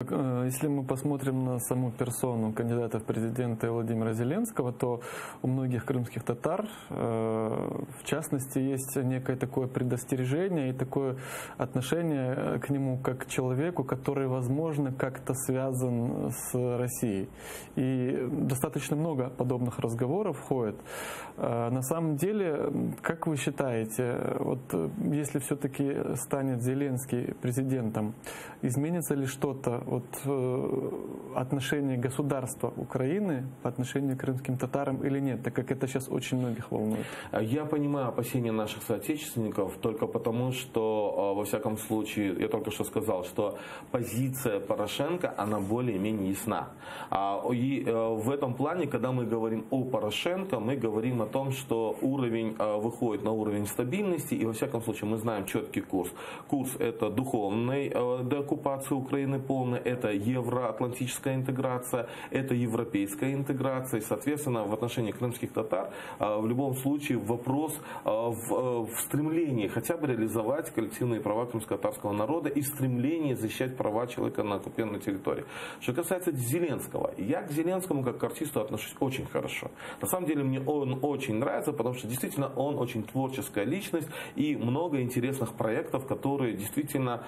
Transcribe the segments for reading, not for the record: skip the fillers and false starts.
Если мы посмотрим на саму персону кандидата в президенты Владимира Зеленского, то у многих крымских татар, в частности, есть некое такое предостережение и такое отношение к нему как к человеку, который, возможно, как-то связан с Россией. И достаточно много подобных разговоров ходит. На самом деле, как вы считаете, вот если все-таки станет Зеленский президентом, изменится ли что-то отношение государства Украины по отношению к крымским татарам или нет, так как это сейчас очень многих волнует? Я понимаю опасения наших соотечественников только потому, что, во всяком случае, я только что сказал, что позиция Порошенко, она более-менее ясна. И в этом плане, когда мы говорим о Порошенко, мы говорим о том, что уровень выходит на уровень стабильности, и, во всяком случае, мы знаем четкий курс. Курс – это духовной деоккупации Украины полной, это евроатлантическая интеграция, это европейская интеграция. И, соответственно, в отношении крымских татар в любом случае вопрос в стремлении хотя бы реализовать коллективные права крымско-татарского народа и в стремлении защищать права человека на оккупированной территории. Что касается Зеленского, я к Зеленскому как к артисту отношусь очень хорошо. На самом деле мне он очень нравится, потому что действительно он очень творческая личность и много интересных проектов, которые действительно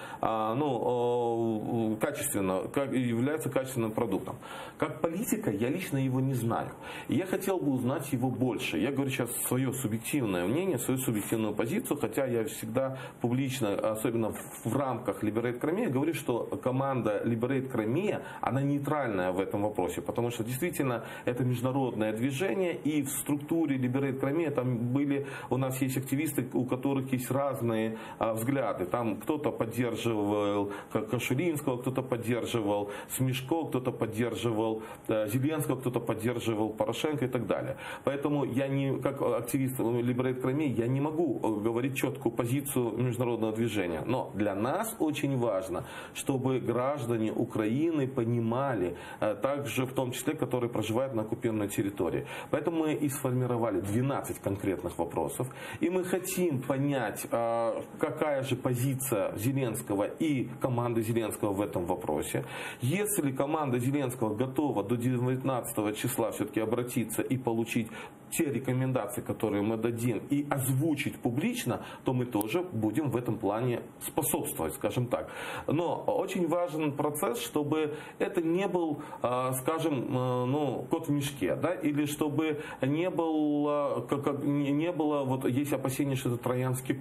качественно, является качественным продуктом. Как политика я лично его не знаю. И я хотел бы узнать его больше. Я говорю сейчас свое субъективное мнение, свою субъективную позицию, хотя я всегда публично, особенно в рамках Liberate Crimea, говорю, что команда Liberate Crimea, она нейтральная в этом вопросе, потому что действительно это международное движение, и в структуре Liberate Crimea там у нас есть активисты, у которых есть разные взгляды. Там кто-то поддерживал Кашулинского, кто-то поддерживал Смешко, кто-то поддерживал Зеленского, кто-то поддерживал Порошенко и так далее. Поэтому я как активист Liberate Crimea, я не могу говорить четкую позицию международного движения. Но для нас очень важно, чтобы граждане Украины понимали, также в том числе, которые проживают на оккупированной территории. Поэтому мы и сформировали 12 конкретных вопросов. И мы хотим понять, какая же позиция Зеленского и команды Зеленского в этом вопросе. Если команда Зеленского готова до 19 числа все-таки обратиться и получить те рекомендации, которые мы дадим, и озвучить публично, то мы тоже будем в этом плане способствовать, скажем так. Но очень важен процесс, чтобы это не был, скажем, кот в мешке, да, или чтобы не было, вот есть опасение, что это троянский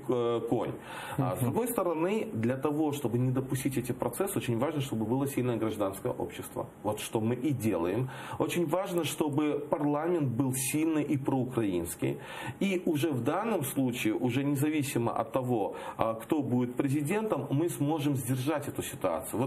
конь. С другой стороны, для того, чтобы не допустить эти процессы, очень важно, чтобы было сильное гражданское общество. Вот что мы и делаем. Очень важно, чтобы парламент был сильный и проукраинский. И уже в данном случае, уже независимо от того, кто будет президентом, мы сможем сдержать эту ситуацию.